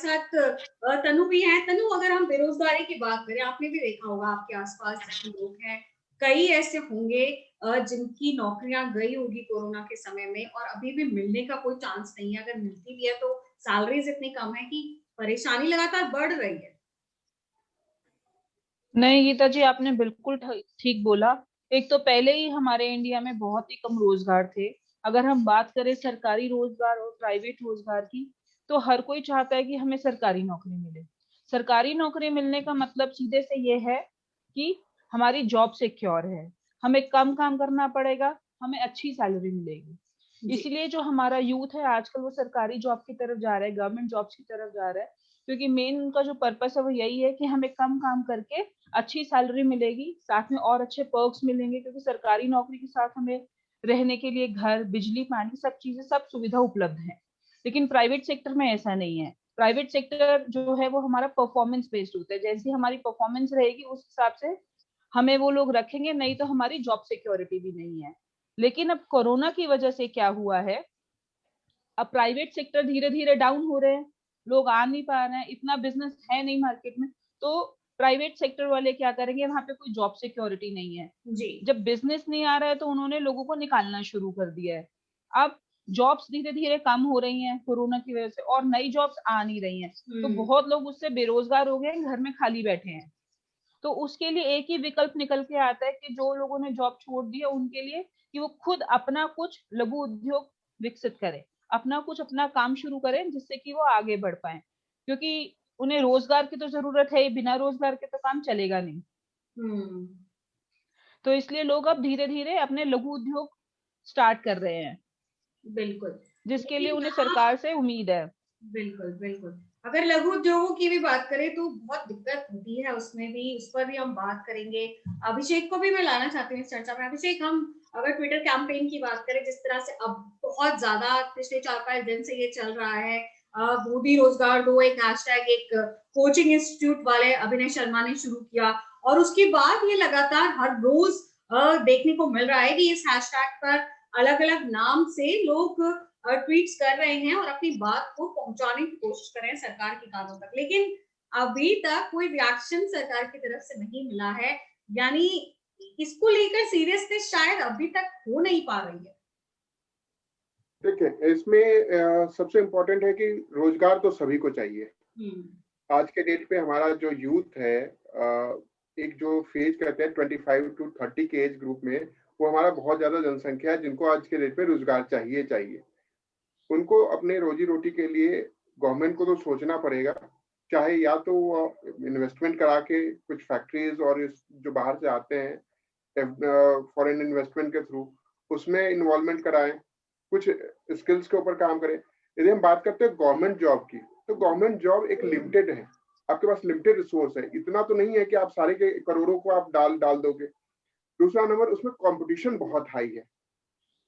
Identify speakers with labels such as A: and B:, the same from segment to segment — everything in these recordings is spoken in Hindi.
A: साथ तनु भी है। तनु, अगर हम बेरोजगारी की बात करें, आपने भी देखा होगा आपके आसपास जितने लोग हैं, कई ऐसे होंगे जिनकी नौकरियां गई होगी कोरोना के समय में और अभी भी मिलने का कोई चांस नहीं है। अगर मिलती भी है तो सैलरीज इतनी कम है कि परेशानी लगातार बढ़ रही है।
B: नहीं गीता जी, आपने बिल्कुल ठीक बोला। एक तो पहले ही हमारे इंडिया में बहुत ही कम रोजगार थे। अगर हम बात करें सरकारी रोजगार और प्राइवेट रोजगार की, तो हर कोई चाहता है कि हमें सरकारी नौकरी मिले। सरकारी नौकरी मिलने का मतलब सीधे से ये है कि हमारी जॉब सिक्योर है, हमें कम काम करना पड़ेगा, हमें अच्छी सैलरी मिलेगी।
A: जी।
B: इसलिए जो हमारा यूथ है आजकल वो सरकारी जॉब की तरफ जा रहा है, गवर्नमेंट जॉब्स की तरफ जा रहा है, क्योंकि मेन उनका जो पर्पस है वो यही है कि हमें कम काम करके अच्छी सैलरी मिलेगी, साथ में और अच्छे पर्क्स मिलेंगे, क्योंकि सरकारी नौकरी के साथ हमें रहने के लिए घर, बिजली, पानी, सब चीजें, सब सुविधा उपलब्ध है। लेकिन प्राइवेट सेक्टर में ऐसा नहीं है। प्राइवेट सेक्टर जो है वो हमारा परफॉर्मेंस बेस्ड होता है, जैसी हमारी परफॉर्मेंस रहेगी उस हिसाब से हमें वो लोग रखेंगे, नहीं तो हमारी जॉब सिक्योरिटी भी नहीं है। लेकिन अब कोरोना की वजह से क्या हुआ है, अब प्राइवेट सेक्टर धीरे धीरे डाउन हो रहे हैं, लोग आ नहीं पा रहे हैं, इतना बिजनेस है नहीं मार्केट में, तो प्राइवेट सेक्टर वाले क्या करेंगे, वहां पे कोई जॉब सिक्योरिटी नहीं है।
A: जी।
B: जब बिजनेस नहीं आ रहा है तो उन्होंने लोगों को निकालना शुरू कर दिया है। अब जॉब्स धीरे धीरे कम हो रही हैं कोरोना की वजह से, और नई जॉब्स आ नहीं रही हैं, तो
A: हम्म।
B: बहुत लोग उससे बेरोजगार हो गए हैं, घर में खाली बैठे हैं। तो उसके लिए एक ही विकल्प निकल के आता है कि जो लोगों ने जॉब छोड़ दी है उनके लिए, कि वो खुद अपना कुछ लघु उद्योग विकसित करें, अपना कुछ अपना काम शुरू करें, जिससे कि वो आगे बढ़ पाए, क्योंकि उन्हें रोजगार की तो जरूरत है ही, बिना रोजगार के तो काम चलेगा नहीं।
A: हम्म।
B: तो इसलिए लोग अब धीरे धीरे अपने लघु उद्योग स्टार्ट कर रहे हैं,
A: बिल्कुल।
B: जिसके लिए
A: लेकिन
B: उन्हें
A: यहाँ,
B: सरकार से उम्मीद है।
A: बिल्कुल बिल्कुल, अगर लघु उद्योगों की भी बात करें तो बहुत दिक्कत होती है उसमें भी, उस पर भी हम बात करेंगे। अभिषेक को भी मैं लाना चाहती हूँ इस चर्चा में। अभिषेक, हम अगर ट्विटर कैंपेन की बात करें, जिस तरह से अब बहुत ज्यादा पिछले 4-5 दिन से ये चल रहा है, मोदी रोजगार दो एक हैशटैग, एक कोचिंग इंस्टीट्यूट वाले अभिनय शर्मा ने शुरू किया, और उसके बाद ये लगातार हर रोज देखने को मिल रहा है कि इस हैशटैग पर अलग अलग नाम से लोग ट्वीट्स कर रहे हैं और अपनी बात को पहुंचाने की कोशिश कर रहे हैं सरकार के कानों तक। लेकिन अभी तक कोई रिएक्शन सरकार की तरफ से नहीं मिला है, यानी इसको लेकर सीरियसनेस शायद अभी तक हो नहीं पा रही है।
C: देखिए, इसमें सबसे इम्पोर्टेंट है कि रोजगार तो सभी को चाहिए। आज के डेट पे हमारा जो यूथ है, एक जो फेज कहते हैं 25 to 30 के एज ग्रुप में, वो हमारा बहुत ज्यादा जनसंख्या है जिनको आज के डेट पे रोजगार चाहिए चाहिए। उनको अपने रोजी रोटी के लिए गवर्नमेंट को तो सोचना पड़ेगा, चाहे या तो इन्वेस्टमेंट करा के कुछ फैक्ट्रीज और इस जो बाहर से आते हैं फॉरेन इन्वेस्टमेंट के थ्रू उसमें इन्वॉल्वमेंट कराएं, कुछ स्किल्स के ऊपर काम करें। यदि हम बात करते हैं गवर्नमेंट जॉब की, तो गवर्नमेंट जॉब एक लिमिटेड है, आपके पास लिमिटेड रिसोर्स है, इतना तो नहीं है कि आप सारे के करोड़ों को आप डाल दोगे। दूसरा नंबर, उसमें कंपटीशन बहुत हाई है।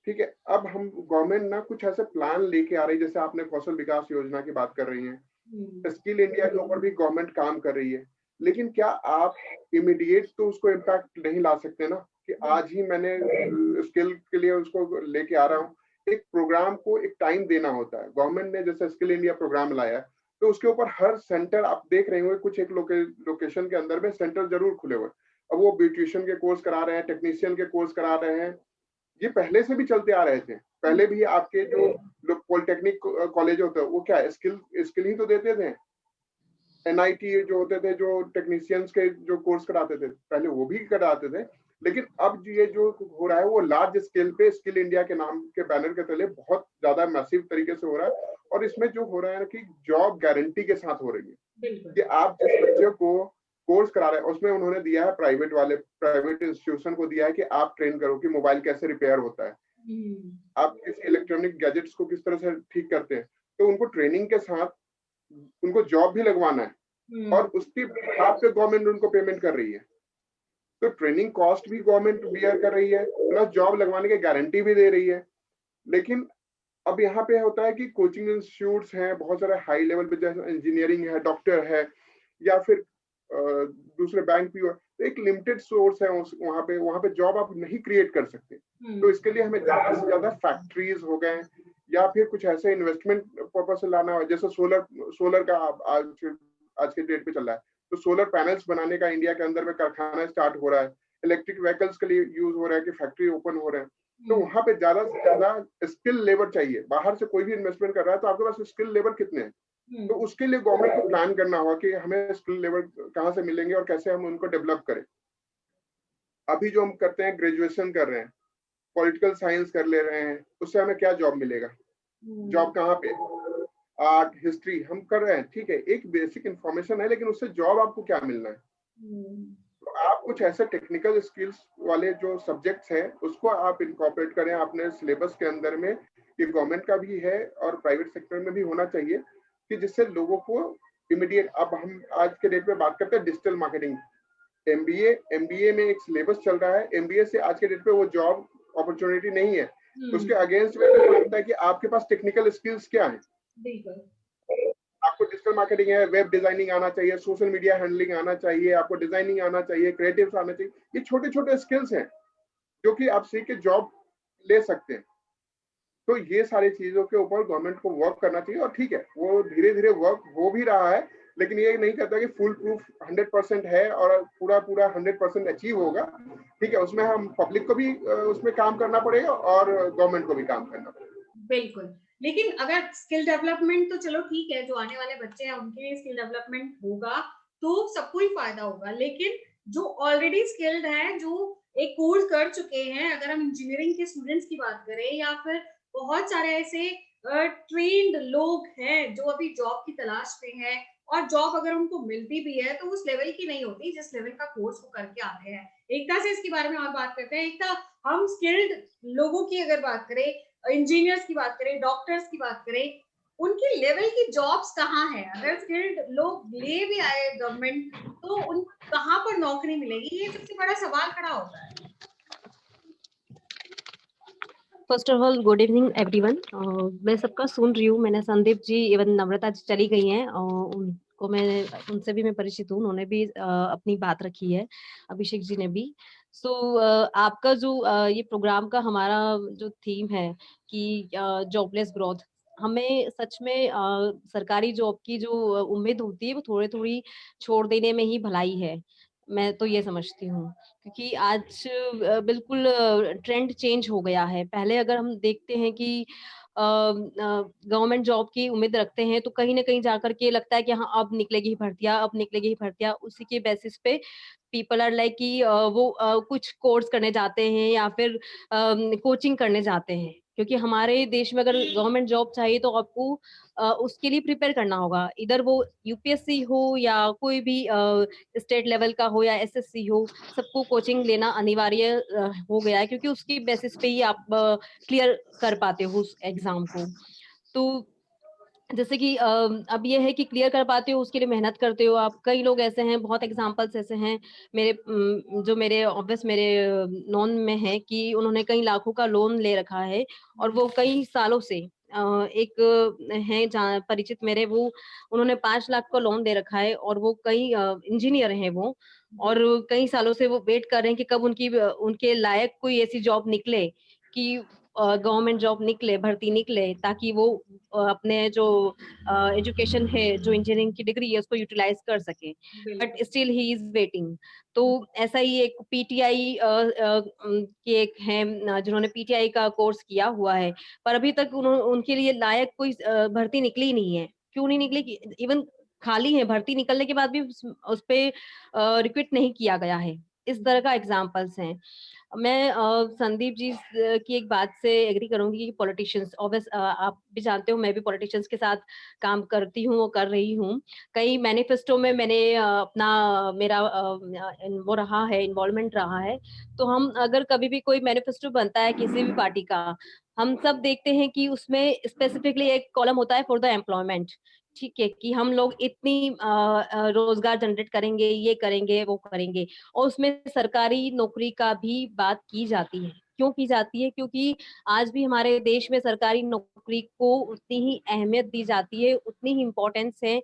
C: ठीक है, अब हम गवर्नमेंट ना कुछ ऐसे प्लान लेके आ रही है, जैसे आपने कौशल विकास योजना की बात कर रही हैं, स्किल इंडिया के ऊपर भी गवर्नमेंट काम कर रही है, लेकिन क्या आप इमीडिएट तो उसको इम्पैक्ट नहीं ला सकते ना, कि आज ही मैंने स्किल के लिए उसको लेके आ रहा हूँ। एक प्रोग्राम को एक टाइम देना होता है। गवर्नमेंट ने जैसे स्किल इंडिया प्रोग्राम लाया है, तो उसके ऊपर हर सेंटर आप देख रहे होंगे, कुछ एक लोकेशन के अंदर में सेंटर जरूर खुले हुए। अब वो ब्यूटिशियन के कोर्स करा रहे हैं, टेक्नीशियन के कोर्स करा रहे हैं, ये पहले से भी चलते आ रहे थे। पहले भी आपके जो पॉलिटेक्निक कॉलेज होते हैं वो क्या स्किल ही तो देते थे। एनआईटी जो होते थे, जो टेक्नीशियंस के जो कोर्स कराते थे, पहले वो भी कराते थे। लेकिन अब ये जो हो रहा है वो लार्ज स्केल पे स्किल इंडिया के नाम के बैनर के तले बहुत ज्यादा मैसिव तरीके से हो रहा है। और इसमें जो हो रहा है कि जॉब गारंटी के साथ हो रही है, कि आप जिस बच्चे को कोर्स करा रहे हैं उसमें उन्होंने दिया है, प्राइवेट इंस्टीट्यूशन को दिया है कि आप ट्रेन करो कि मोबाइल कैसे रिपेयर होता है, आप किस इलेक्ट्रॉनिक गैजेट्स को किस तरह से ठीक करते हैं। तो उनको ट्रेनिंग के साथ उनको जॉब भी लगवाना है, और उसके हिसाब से गवर्नमेंट उनको पेमेंट कर रही है। तो ट्रेनिंग कॉस्ट भी गवर्नमेंट बियर कर रही है, प्लस जॉब लगवाने की गारंटी भी दे रही है। लेकिन अब यहाँ पे होता है कि कोचिंग इंस्टीट्यूट्स हैं बहुत सारे हाई लेवल पे, जैसे इंजीनियरिंग है, डॉक्टर है, या फिर दूसरे बैंक भी, तो एक लिमिटेड सोर्स है वहाँ पे जॉब आप नहीं क्रिएट कर सकते। तो इसके लिए हमें ज्यादा से ज्यादा फैक्ट्रीज हो गए या फिर कुछ ऐसे इन्वेस्टमेंट पर्पज से लाना हो, जैसे सोलर का आज के डेट पे चल रहा है, तो सोलर पैनल्स बनाने का इंडिया के अंदर में कारखाना स्टार्ट हो रहा है, इलेक्ट्रिक व्हीकल्स के लिए यूज हो रहा है कि फैक्ट्री ओपन हो रहे हैं। तो वहां पे ज्यादा से ज्यादा स्किल लेबर चाहिए। बाहर से कोई भी इन्वेस्टमेंट कर रहा है तो आपके पास स्किल लेबर कितने हैं, तो उसके लिए गवर्नमेंट को प्लान करना होगा कि हमें स्किल लेबर कहाँ से मिलेंगे और कैसे हम उनको डेवलप करें। अभी जो हम करते हैं, ग्रेजुएशन कर रहे हैं, पॉलिटिकल साइंस कर ले रहे हैं, उससे हमें क्या जॉब मिलेगा, जॉब कहाँ पे, आर्ट हिस्ट्री हम कर रहे हैं, ठीक है, एक बेसिक इंफॉर्मेशन है, लेकिन उससे जॉब आपको क्या मिलना है। तो आप कुछ ऐसे टेक्निकल स्किल्स वाले जो सब्जेक्ट्स हैं उसको आप इनकॉर्पोरेट करें अपने सिलेबस के अंदर में, ये गवर्नमेंट का भी है और प्राइवेट सेक्टर में भी होना चाहिए, कि जिससे लोगों को इमीडिएट, अब हम आज के डेट में बात करते हैं डिजिटल मार्केटिंग, एमबीए में एक सिलेबस चल रहा है, एमबीए से आज के डेट पे वो जॉब अपॉर्चुनिटी नहीं है, उसके अगेंस्ट में लगता है कि आपके पास टेक्निकल स्किल्स क्या है। आपको डिजिटल मार्केटिंग है, वेब डिजाइनिंग आना चाहिए, सोशल मीडिया हैंडलिंग आना चाहिए, आपको डिजाइनिंग आना चाहिए, क्रिएटिव्स आना चाहिए, ये छोटे छोटे स्किल्स हैं जो कि आप सीख के जॉब ले सकते हैं। तो ये सारी चीजों के ऊपर गवर्नमेंट को वर्क करना चाहिए, और ठीक है वो धीरे धीरे वर्क हो भी रहा है, लेकिन ये नहीं कहता कि फुल प्रूफ 100% है और पूरा 100% अचीव होगा। ठीक है, उसमें हम पब्लिक को भी उसमें काम करना पड़ेगा और गवर्नमेंट को भी काम करना पड़ेगा।
A: बिल्कुल, लेकिन अगर स्किल डेवलपमेंट तो चलो ठीक है, जो आने वाले बच्चे हैं उनके लिए स्किल डेवलपमेंट होगा तो सबको ही फायदा होगा, लेकिन जो ऑलरेडी स्किल्ड है, जो एक कोर्स कर चुके हैं, अगर हम इंजीनियरिंग के स्टूडेंट्स की बात करें या फिर बहुत सारे ऐसे ट्रेन्ड लोग हैं जो अभी जॉब की तलाश में है, और जॉब अगर उनको मिलती भी है तो उस लेवल की नहीं होती जिस लेवल का कोर्स वो करके आते हैं। एकता से इसके बारे में और बात करते हैं। एकता, हम स्किल्ड लोगों की अगर बात करें, इंजीनियर्स की बात करें, डॉक्टर्स की बात करें, उनकी लेवल की जॉब्स कहाँ है? अगर स्किल्ड लोग ले भी आए गवर्नमेंट तो उनको कहाँ पर नौकरी मिलेगी? ये सबसे बड़ा सवाल खड़ा होता है।
D: First of all good evening everyone. मैं सबका सुन रही हूँ। मैंने संदीप जी एवं नम्रता जी चली गई हैं और उनको मैं उनसे भी मैं परिचित हूँ, उन्होंने भी अपनी बात रखी है, अभिषेक जी ने भी। आपका जो ये प्रोग्राम का हमारा जो थीम है कि जॉबलेस ग्रोथ, हमें सच में सरकारी जॉब की जो उम्मीद होती है वो थोड़ी थोड़ी छोड़ देने में ही भलाई है, मैं तो ये समझती हूँ। क्योंकि आज बिल्कुल ट्रेंड चेंज हो गया है। पहले अगर हम देखते हैं कि गवर्नमेंट जॉब की उम्मीद रखते हैं तो कहीं ना कहीं जाकर के लगता है कि हाँ अब निकलेगी ही भर्तियां, अब निकलेगी ही भर्तियां, उसी के बेसिस पे पीपल आर लाइक कि वो कुछ कोर्स करने जाते हैं या फिर कोचिंग करने जाते हैं। क्योंकि हमारे देश में अगर गवर्नमेंट जॉब चाहिए तो आपको उसके लिए प्रिपेयर करना होगा, इधर वो यूपीएससी हो या कोई भी स्टेट लेवल का हो या एसएससी हो, सबको कोचिंग लेना अनिवार्य हो गया है, क्योंकि उसकी बेसिस पे ही आप क्लियर कर पाते हो उस एग्जाम को। तो जैसे कि अब ये है कि क्लियर कर पाते हो, उसके लिए मेहनत करते हो आप। कई लोग ऐसे हैं, बहुत एग्जांपल्स ऐसे हैं मेरे जो मेरे ऑब्वियस मेरे नॉन में है कि उन्होंने कई लाखों का लोन ले रखा है और वो कई सालों से एक है परिचित मेरे, वो उन्होंने 5 लाख का लोन दे रखा है और वो कई इंजीनियर हैं वो, और कई सालों से वो वेट कर रहे हैं कि कब उनके लायक कोई ऐसी जॉब निकले कि गवर्नमेंट जॉब निकले, भर्ती निकले, ताकि वो अपने जो एजुकेशन है, जो इंजीनियरिंग की डिग्री है, उसको यूटिलाइज कर सके। But still he is waiting. तो ऐसा ही एक पीटीआई के एक है जिन्होंने पीटीआई का कोर्स किया हुआ है, पर अभी तक उनके लिए लायक कोई भर्ती निकली ही नहीं है। क्यों नहीं निकली? इवन खाली है, भर्ती निकलने के बाद भी उस पे रिक्रूट नहीं किया गया है। इस तरह का एग्जाम्पल्स हैं। मैं संदीप जी की एक बात से एग्री करूंगी कि पॉलिटिशियंस, ऑब्वियस आप भी जानते हो, मैं भी पॉलिटिशियंस के साथ काम करती हूँ और कर रही हूँ। कई मैनिफेस्टो में मैंने अपना मेरा वो रहा है, इन्वॉल्वमेंट रहा है। तो हम अगर कभी भी कोई मैनिफेस्टो बनता है किसी भी पार्टी का, हम सब देखते हैं कि उसमें स्पेसिफिकली एक कॉलम होता है फॉर द एम्प्लॉयमेंट। ठीक है, कि हम लोग इतनी रोजगार जनरेट करेंगे, ये करेंगे, वो करेंगे, और उसमें सरकारी नौकरी का भी बात की जाती है। क्यों की जाती है? क्योंकि आज भी हमारे देश में सरकारी नौकरी को उतनी ही अहमियत दी जाती है, उतनी ही इम्पोर्टेंस है,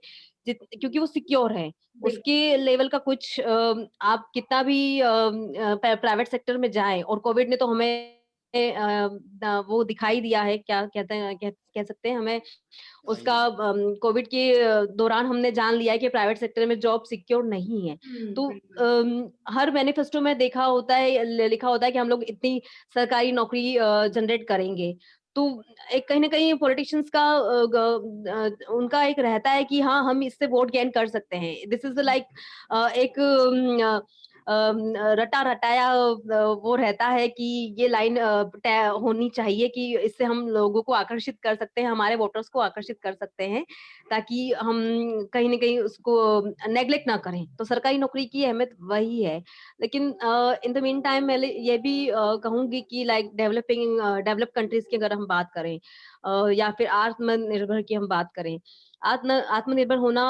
D: क्योंकि वो सिक्योर है। उसके लेवल का कुछ आप कितना भी प्राइवेट सेक्टर में जाएं, और कोविड ने तो हमें वो दिखाई दिया है, क्या कहते हैं, कह सकते हैं हमें उसका, कोविड के दौरान हमने जान लिया है कि प्राइवेट सेक्टर में जॉब सिक्योर नहीं है। तो हर मैनिफेस्टो में देखा होता है, लिखा होता है कि हम लोग इतनी सरकारी नौकरी जनरेट करेंगे। तो एक कहीं ना कहीं पॉलिटिशियंस का उनका एक रहता है कि हाँ हम इससे वोट गेन कर सकते हैं। दिस इज लाइक एक रटा रटाया वो रहता है कि ये लाइन तय होनी चाहिए कि इससे हम लोगों को आकर्षित कर सकते हैं, हमारे वोटर्स को आकर्षित कर सकते हैं, ताकि हम कहीं ना कहीं उसको नेग्लेक्ट ना करें। तो सरकारी नौकरी की अहमियत वही है। लेकिन इन द मीन टाइम मैं ये भी कहूंगी कि लाइक डेवलप कंट्रीज की अगर हम बात करें या फिर आत्मनिर्भर की हम बात करें, आत्मनिर्भर होना,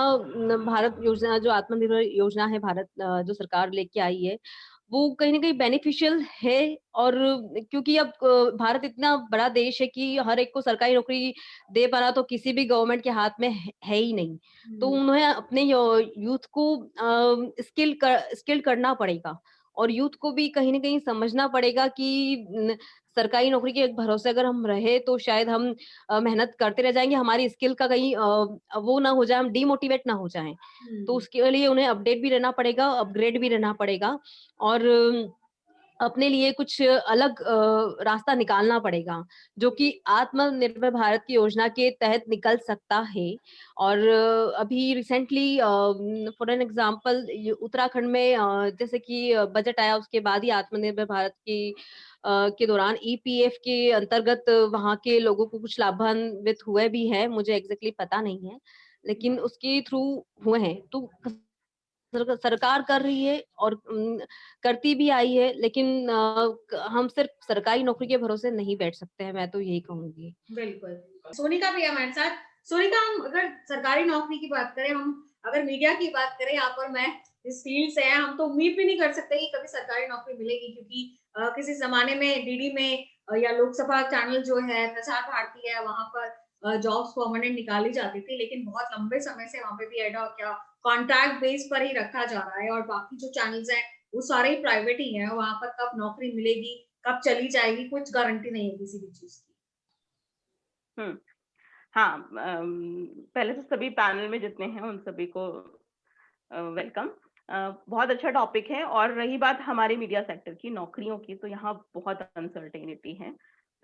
D: भारत योजना जो आत्मनिर्भर योजना है भारत जो सरकार लेके आई है, वो कहीं ना कहीं बेनिफिशियल है। और क्योंकि अब भारत इतना बड़ा देश है कि हर एक को सरकारी नौकरी दे पाना तो किसी भी गवर्नमेंट के हाथ में है ही नहीं। तो उन्हें अपने यूथ को स्किल करना पड़ेगा, और यूथ को भी कहीं ना कहीं समझना पड़ेगा कि सरकारी नौकरी के भरोसे अगर हम रहे तो शायद हम मेहनत करते रह जाएंगे, हमारी स्किल का कहीं वो ना हो जाए, हम डीमोटिवेट ना हो जाएं। तो उसके लिए उन्हें अपडेट भी रहना पड़ेगा, अपग्रेड भी रहना पड़ेगा, और अपने लिए कुछ अलग रास्ता निकालना पड़ेगा, जो कि आत्मनिर्भर भारत की योजना के तहत निकल सकता है। और अभी recently for an example Uttarakhand में जैसे कि बजट आया, उसके बाद ही आत्मनिर्भर भारत की के दौरान ईपीएफ के अंतर्गत वहां के लोगों को कुछ लाभान्वित हुए भी हैं, मुझे एग्जैक्टली पता नहीं है, लेकिन उसके थ्रू हुए हैं। तो सरकार कर रही है और करती भी आई है, लेकिन हम सिर्फ सरकारी नौकरी के भरोसे नहीं बैठ सकते हैं, मैं तो यही कहूंगी।
A: बिल्कुल। सोनिका भी हमारे साथ। सोनिका, हम अगर सरकारी नौकरी की बात करें, हम अगर मीडिया की बात करें, आप और मैं इस फील्ड से हैं, हम तो उम्मीद भी नहीं कर सकते कि कभी सरकारी नौकरी मिलेगी, क्योंकि किसी जमाने में डीडी में या लोकसभा चैनल जो है प्रसार भारती है, वहां पर जॉब्स परमानेंट निकाली जाती थी, लेकिन बहुत लंबे समय से वहां पे भी एडहॉक या कॉन्ट्रैक्ट बेस पर ही रखा जा रहा है, और बाकी जो चैनल्स हैं वो सारे ही प्राइवेट ही हैं। वहां पर कब नौकरी मिलेगी, कब चली जाएगी, कुछ गारंटी नहीं है किसी भी चीज की।
E: हाँ, पहले तो सभी पैनल में जितने हैं उन सभी को वेलकम। बहुत अच्छा टॉपिक है। और रही बात हमारे मीडिया सेक्टर की नौकरियों की, तो यहाँ बहुत अनसर्टेनिटी है।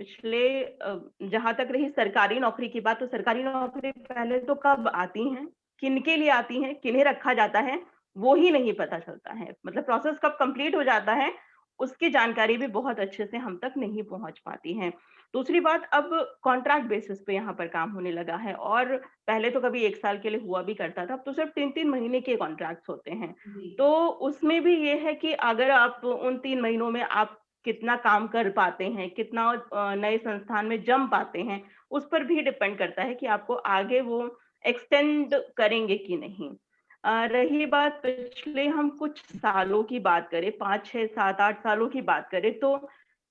E: पिछले जहां तक रही सरकारी नौकरी की बात, तो सरकारी नौकरी पहले तो कब आती हैं, किनके लिए आती हैं, किन्हें रखा जाता है, वो ही नहीं पता चलता है। मतलब प्रोसेस कब कंप्लीट हो जाता है उसकी जानकारी भी बहुत अच्छे से हम तक नहीं पहुंच पाती है। दूसरी बात, अब कॉन्ट्रैक्ट बेसिस पे यहाँ पर काम होने लगा है, और पहले तो कभी 1 साल के लिए हुआ भी करता था, अब तो सिर्फ 3-3 महीने के कॉन्ट्रैक्ट्स होते हैं। तो उसमें भी ये है कि अगर आप उन 3 महीनों में आप कितना काम कर पाते हैं, कितना नए संस्थान में जम पाते हैं, उस पर भी डिपेंड करता है कि आपको आगे वो एक्सटेंड करेंगे कि नहीं। रही बात पिछले हम कुछ सालों की बात करें, 5, 6, 7, 8 सालों की बात करें, तो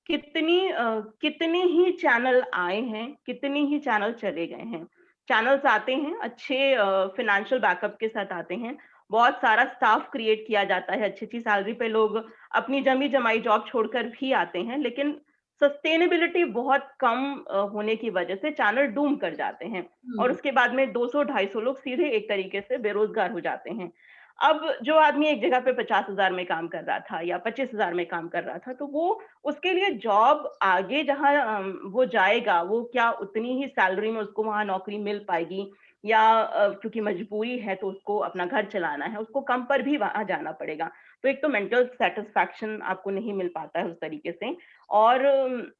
E: कितनी ही चैनल आए हैं, कितनी ही चैनल चले गए हैं। चैनल्स आते हैं अच्छे फाइनेंशियल बैकअप के साथ आते हैं, बहुत सारा स्टाफ क्रिएट किया जाता है, अच्छी सैलरी पे लोग अपनी जमी जमाई जॉब छोड़कर भी आते हैं, लेकिन सस्टेनेबिलिटी बहुत कम होने की वजह से चैनल डूम कर जाते हैं, और उसके बाद में 200-250 लोग सीधे एक तरीके से बेरोजगार हो जाते हैं। अब जो आदमी एक जगह पे 50,000 में काम कर रहा था या 25,000 में काम कर रहा था, तो वो उसके लिए जॉब आगे जहां वो जाएगा, वो क्या उतनी ही सैलरी में उसको वहां नौकरी मिल पाएगी, या क्योंकि मजबूरी है तो उसको अपना घर चलाना है, उसको कम पर भी वहां जाना पड़ेगा। तो एक तो मेंटल सेटिस्फैक्शन आपको नहीं मिल पाता है उस तरीके से, और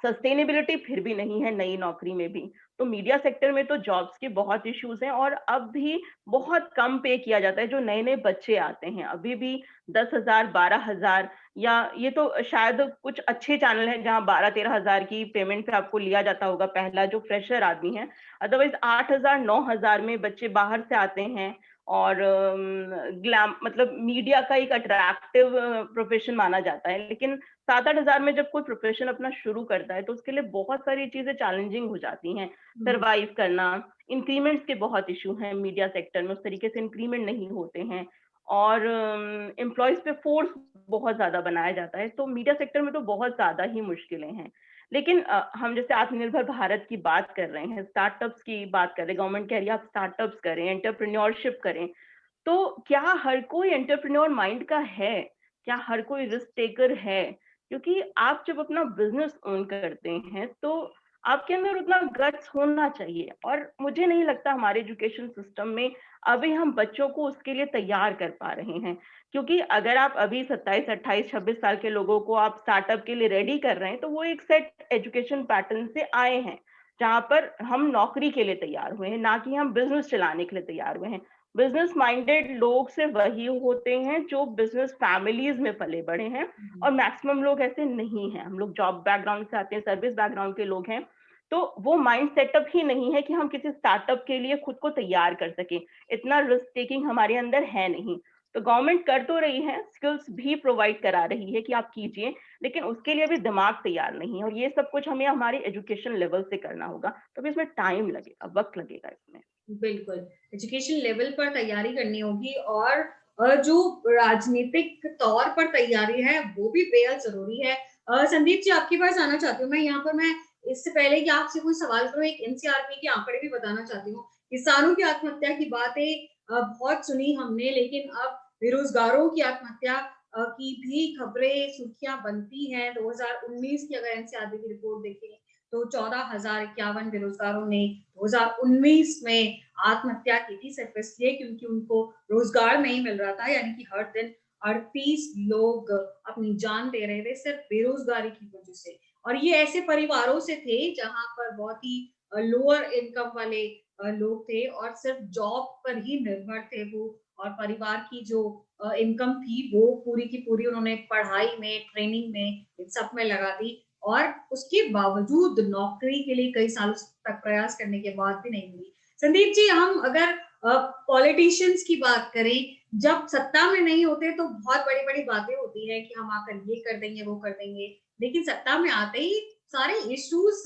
E: सस्टेनेबिलिटी फिर भी नहीं है नई नौकरी में भी। तो मीडिया सेक्टर में तो जॉब्स के बहुत इश्यूज हैं, और अब भी बहुत कम पे किया जाता है। जो नए नए बच्चे आते हैं अभी भी 10,000, 12,000, या ये तो शायद कुछ अच्छे चैनल हैं जहां 12-13 हजार की पेमेंट पे आपको लिया जाता होगा पहला जो फ्रेशर आदमी है। अदरवाइज 8,000, 9,000 में बच्चे बाहर से आते हैं, और मतलब मीडिया का एक अट्रैक्टिव प्रोफेशन माना जाता है, लेकिन 7-8 हजार में जब कोई प्रोफेशन अपना शुरू करता है तो उसके लिए बहुत सारी चीजें चैलेंजिंग हो जाती हैं, सरवाइव करना। इंक्रीमेंट्स के बहुत इशू हैं मीडिया सेक्टर में, उस तरीके से इंक्रीमेंट नहीं होते हैं, और एम्प्लॉयज पे फोर्स बहुत ज्यादा बनाया जाता है। तो मीडिया सेक्टर में तो बहुत ज्यादा ही मुश्किलें हैं। लेकिन हम जैसे आत्मनिर्भर भारत की बात कर रहे हैं, स्टार्टअप्स की बात कर रहे हैं, गवर्नमेंट कह रही है आप स्टार्टअप्स करें, एंटरप्रेन्योरशिप करें, तो क्या हर कोई एंटरप्रेन्योर माइंड का है? क्या हर कोई रिस्क टेकर है? क्योंकि आप जब अपना बिजनेस ओन करते हैं तो आपके अंदर उतना गट्स होना चाहिए, और मुझे नहीं लगता हमारे एजुकेशन सिस्टम में अभी हम बच्चों को उसके लिए तैयार कर पा रहे हैं। क्योंकि अगर आप अभी 27, 28, 26 साल के लोगों को आप स्टार्टअप के लिए रेडी कर रहे हैं, तो वो एक सेट एजुकेशन पैटर्न से आए हैं, जहां पर हम नौकरी के लिए तैयार हुए हैं, ना कि हम बिजनेस चलाने के लिए तैयार हुए हैं। बिजनेस माइंडेड लोग से वही होते हैं जो बिजनेस फैमिलीज में पले बड़े हैं, और मैक्सिमम लोग ऐसे नहीं हैं। हम लोग जॉब बैकग्राउंड से आते हैं, सर्विस बैकग्राउंड के लोग हैं, तो वो माइंड सेटअप ही नहीं है कि हम किसी स्टार्टअप के लिए खुद को तैयार कर सकें। इतना रिस्क टेकिंग हमारे अंदर है नहीं। तो गवर्नमेंट कर तो रही है, स्किल्स भी प्रोवाइड करा रही है कि आप कीजिए, लेकिन उसके लिए भी दिमाग तैयार नहीं है, और ये सब कुछ हमें हमारे एजुकेशन लेवल से करना होगा। तो इसमें टाइम लगेगा, वक्त लगेगा इसमें।
A: बिल्कुल, एजुकेशन लेवल पर तैयारी करनी होगी, और जो राजनीतिक तौर पर तैयारी है वो भी बेहद जरूरी है। संदीप जी, आपके पास आना चाहती हूँ मैं यहाँ पर। मैं इससे पहले कि आपसे कोई सवाल करूँ, एक एनसीआरबी के आंकड़े भी बताना चाहती हूँ। किसानों की आत्महत्या की बातें बहुत सुनी हमने, लेकिन अब बेरोजगारों की आत्महत्या की भी खबरें, सुर्खियां बनती हैं। 2019 की अगर एनसीआरबी की रिपोर्ट देखें तो 14,051 बेरोजगारों ने 2019 में आत्महत्या की थी, सिर्फ इसलिए क्योंकि उनको रोजगार नहीं मिल रहा था। यानी कि हर दिन 38 लोग अपनी जान दे रहे थे सिर्फ बेरोजगारी की वजह से। और ये ऐसे परिवारों से थे जहां पर बहुत ही लोअर इनकम वाले लोग थे, और सिर्फ जॉब पर ही निर्भर थे वो, और परिवार की जो इनकम थी वो पूरी की पूरी उन्होंने पढ़ाई में, ट्रेनिंग में, इन सब में लगा दी। और उसके बावजूद नौकरी के लिए कई सालों तक प्रयास करने के बाद भी नहीं मिली। संदीप जी, हम अगर पॉलिटिशियंस की बात करें, जब सत्ता में नहीं होते तो बहुत बड़ी बड़ी बातें होती है कि हम आकर ये कर देंगे, वो कर देंगे, लेकिन सत्ता में आते ही सारे इश्यूज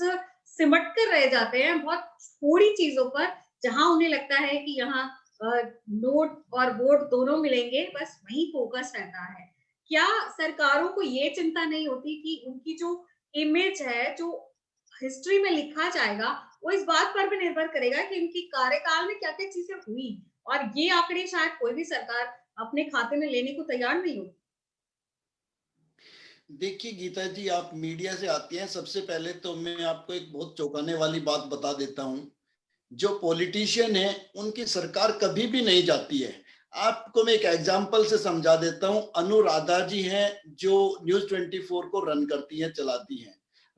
A: सिमट कर रह जाते हैं बहुत थोड़ी चीजों पर, जहां उन्हें लगता है कि यहाँ नोट और वोट दोनों मिलेंगे, बस वही फोकस रहता है। क्या सरकारों को ये चिंता नहीं होती कि उनकी जो इमेज है, जो हिस्ट्री में लिखा जाएगा, वो इस बात पर भी निर्भर करेगा कि उनकी कार्यकाल में क्या-क्या चीजें हुई, और ये आंकड़े शायद कोई भी सरकार अपने खाते में लेने को तैयार नहीं होगी।
F: देखिए गीता जी, आप मीडिया से आती हैं, सबसे पहले तो मैं आपको एक बहुत चौंकाने वाली बात बता देता हूँ। जो पॉलिटिशियन है उनकी सरकार कभी भी नहीं जाती है। आपको मैं एक एग्जांपल से समझा देता हूँ। अनुराधा जी हैं जो न्यूज 24 को रन करती हैं, चलाती हैं।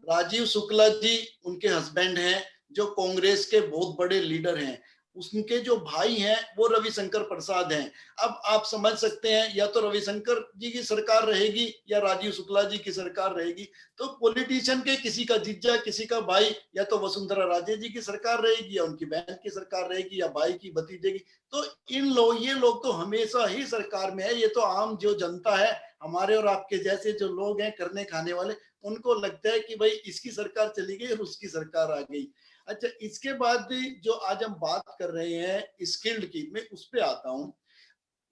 F: राजीव शुक्ला जी उनके हस्बैंड हैं जो कांग्रेस के बहुत बड़े लीडर हैं। उनके जो भाई हैं वो रविशंकर प्रसाद हैं। अब आप समझ सकते हैं, या तो रविशंकर जी की सरकार रहेगी या राजीव शुक्ला जी की सरकार रहेगी। तो पॉलिटिशियन के किसी का जीजा, किसी का भाई, या तो वसुंधरा राजे जी की सरकार रहेगी, या उनकी बहन की सरकार रहेगी, या भाई की, भतीजे की। तो ये लोग तो हमेशा ही सरकार में है। ये तो आम जो जनता है, हमारे और आपके जैसे जो लोग हैं करने खाने वाले, उनको लगता है कि भाई इसकी सरकार चली गई और उसकी सरकार आ गई। अच्छा, इसके बाद जो आज हम बात कर रहे हैं स्किल्ड की, मैं उस पर आता हूँ।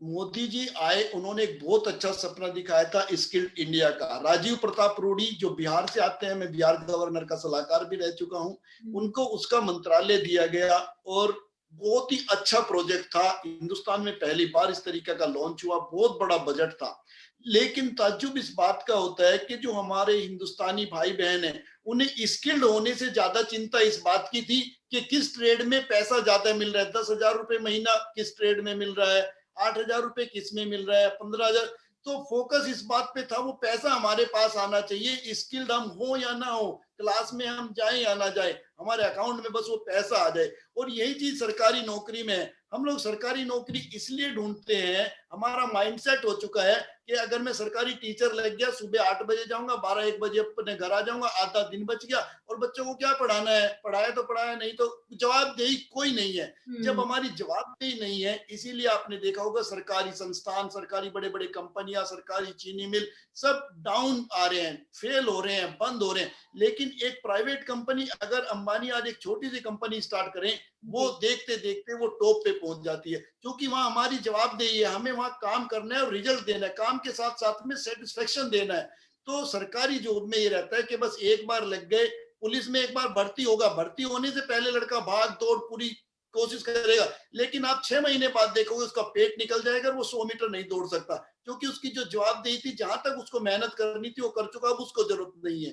F: मोदी जी आए, उन्होंने एक बहुत अच्छा सपना दिखाया था स्किल्ड इंडिया का। राजीव प्रताप रूडी जो बिहार से आते हैं, मैं बिहार गवर्नर का सलाहकार भी रह चुका हूँ, उनको उसका मंत्रालय दिया गया, और बहुत ही अच्छा प्रोजेक्ट था। हिंदुस्तान में पहली बार इस तरीके का लॉन्च हुआ, बहुत बड़ा बजट था। लेकिन ताज्जुब इस बात का होता है कि जो हमारे हिंदुस्तानी भाई बहन है, उन्हें स्किल्ड होने से ज्यादा चिंता इस बात की थी कि किस ट्रेड में पैसा ज्यादा मिल रहा है। 10,000 रुपए महीना किस ट्रेड में मिल रहा है, 8,000 रुपए किस में मिल रहा है, 15,000। तो फोकस इस बात पे था, वो पैसा हमारे पास आना चाहिए, स्किल्ड हम हो या ना हो, क्लास में हम जाए या ना जाए, हमारे अकाउंट में बस वो पैसा आ जाए। और यही चीज सरकारी नौकरी में है। हम लोग सरकारी नौकरी इसलिए ढूंढते हैं, हमारा माइंडसेट हो चुका है कि अगर मैं सरकारी टीचर लग गया, सुबह 8 बजे जाऊंगा, 12-1 बजे अपने घर आ जाऊंगा, आधा दिन बच गया, और बच्चों को क्या पढ़ाना है, पढ़ाया तो पढ़ाया, नहीं तो जवाबदेही कोई नहीं है। जब हमारी जवाबदेही नहीं है, इसीलिए आपने देखा होगा सरकारी संस्थान, सरकारी बड़े बड़े कंपनियां, सरकारी चीनी मिल सब डाउन आ रहे हैं, फेल हो रहे हैं, बंद हो रहे हैं। लेकिन एक प्राइवेट कंपनी, अगर अंबानी आज एक छोटी सी कंपनी स्टार्ट करें, वो देखते देखते वो टॉप पे पहुंच जाती है, क्योंकि वहां हमारी जवाबदेही है, हमें वहां काम करना है और रिजल्ट देना है, काम के साथ साथ में सेटिस्फेक्शन देना है। तो सरकारी जॉब में ये रहता है कि बस एक बार लग गए, पुलिस में एक बार भर्ती होगा, भर्ती होने से पहले लड़का भाग दौड़ पूरी कोशिश करेगा, लेकिन आप 6 महीने बाद देखोगे उसका पेट निकल जाएगा, वो 100 मीटर नहीं दौड़ सकता, क्योंकि उसकी जो जवाबदेही थी, जहां तक उसको मेहनत करनी थी वो कर चुका, अब उसको जरूरत नहीं है।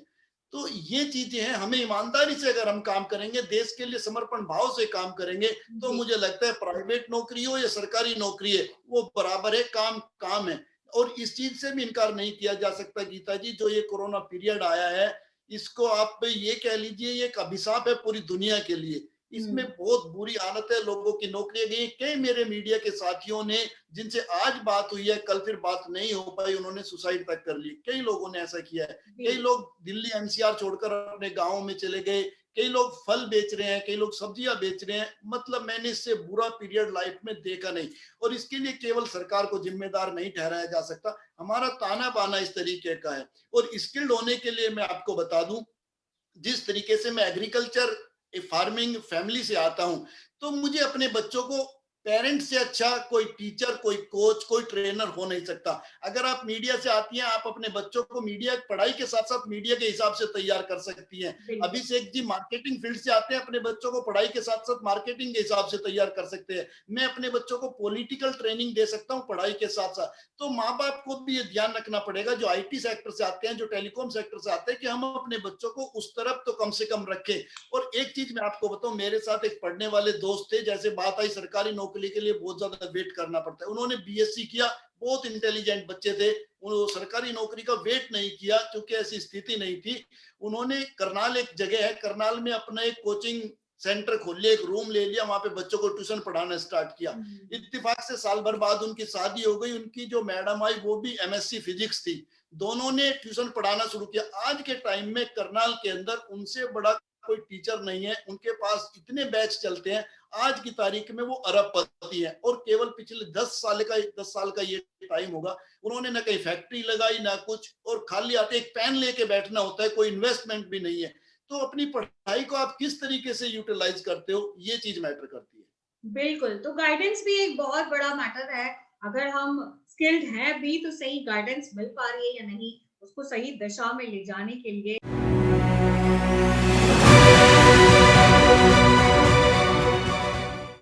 F: तो ये चीजें हैं, हमें ईमानदारी से अगर हम काम करेंगे, देश के लिए समर्पण भाव से काम करेंगे, तो मुझे लगता है प्राइवेट नौकरी हो या सरकारी नौकरी है, वो बराबर है, काम काम है। और इस चीज से भी इनकार नहीं किया जा सकता गीता जी, जो ये कोरोना पीरियड आया है, इसको आप ये कह लीजिए ये एक अभिशाप है पूरी दुनिया के लिए। इसमें बहुत बुरी हालत है, लोगों की नौकरियां गई। कई मेरे मीडिया के साथियों ने, जिनसे आज बात हुई है, कल फिर बात नहीं हो पाई, उन्होंने सुसाइड तक कर ली, कई लोगों ने ऐसा किया है। कई लोग दिल्ली एनसीआर छोड़कर अपने गाँव में चले गए, कई लोग फल बेच रहे हैं, कई लोग सब्जियां बेच रहे हैं। मतलब मैंने इससे बुरा पीरियड लाइफ में देखा नहीं, और इसके लिए केवल सरकार को जिम्मेदार नहीं ठहराया जा सकता, हमारा ताना बाना इस तरीके का है। और स्किल्ड होने के लिए मैं आपको बता दूं, जिस तरीके से मैं एग्रीकल्चर फार्मिंग फैमिली से आता हूं, तो मुझे अपने बच्चों को पेरेंट्स से अच्छा कोई टीचर, कोई कोच, कोई ट्रेनर हो नहीं सकता। अगर आप मीडिया से आती हैं, आप अपने बच्चों को मीडिया पढ़ाई के साथ साथ मीडिया के हिसाब से तैयार कर सकती हैं। अभिषेक जी मार्केटिंग फील्ड से आते हैं, अपने बच्चों को पढ़ाई के साथ साथ मार्केटिंग के हिसाब से तैयार कर सकते हैं। मैं अपने बच्चों को पॉलिटिकल ट्रेनिंग दे सकता हूँ पढ़ाई के साथ साथ। तो माँ बाप को भी ये ध्यान रखना पड़ेगा, जो IT सेक्टर से आते हैं, जो टेलीकॉम सेक्टर से आते हैं, कि हम अपने बच्चों को उस तरफ तो कम से कम रखें। और एक चीज मैं आपको बताऊं, मेरे साथ एक पढ़ने वाले दोस्त थे, जैसे बात आई सरकारी नौकरी के लिए बहुत ज्यादा वेट करना पड़ता है, उन्होंने BSc किया, बहुत इंटेलिजेंट बच्चे थे, उन्होंने सरकारी नौकरी का वेट नहीं किया क्योंकि ऐसी स्थिति नहीं थी। उन्होंने करनाल, एक जगह है करनाल में, अपना एक कोचिंग सेंटर खोल लिया, एक रूम ले लिया, वहां पे बच्चों को ट्यूशन पढ़ाना स्टार्ट किया। इत्तेफाक से साल भर बाद उनकी शादी हो गई। उनकी जो मैडम आई वो भी MSc फिजिक्स थी, दोनों ने ट्यूशन पढ़ाना शुरू किया। आज के टाइम में करनाल के अंदर उनसे बड़ा कोई टीचर नहीं है, उनके पास इतने बैच चलते हैं, आज की तारीख में वो अरबपति है। और केवल पिछले 10 साल का ये टाइम होगा, उन्होंने ना कहीं फैक्ट्री लगाई ना कुछ, और खाली आते एक पेन लेके बैठना होता है, कोई इन्वेस्टमेंट भी नहीं है। तो अपनी पढ़ाई को आप किस तरीके से यूटिलाइज करते हो, ये चीज मैटर करती है।
A: बिल्कुल, तो गाइडेंस भी एक बहुत बड़ा मैटर है। अगर हम स्किल्ड हैं भी, तो सही गाइडेंस मिल पा रही है या नहीं, उसको सही दिशा में ले जाने के लिए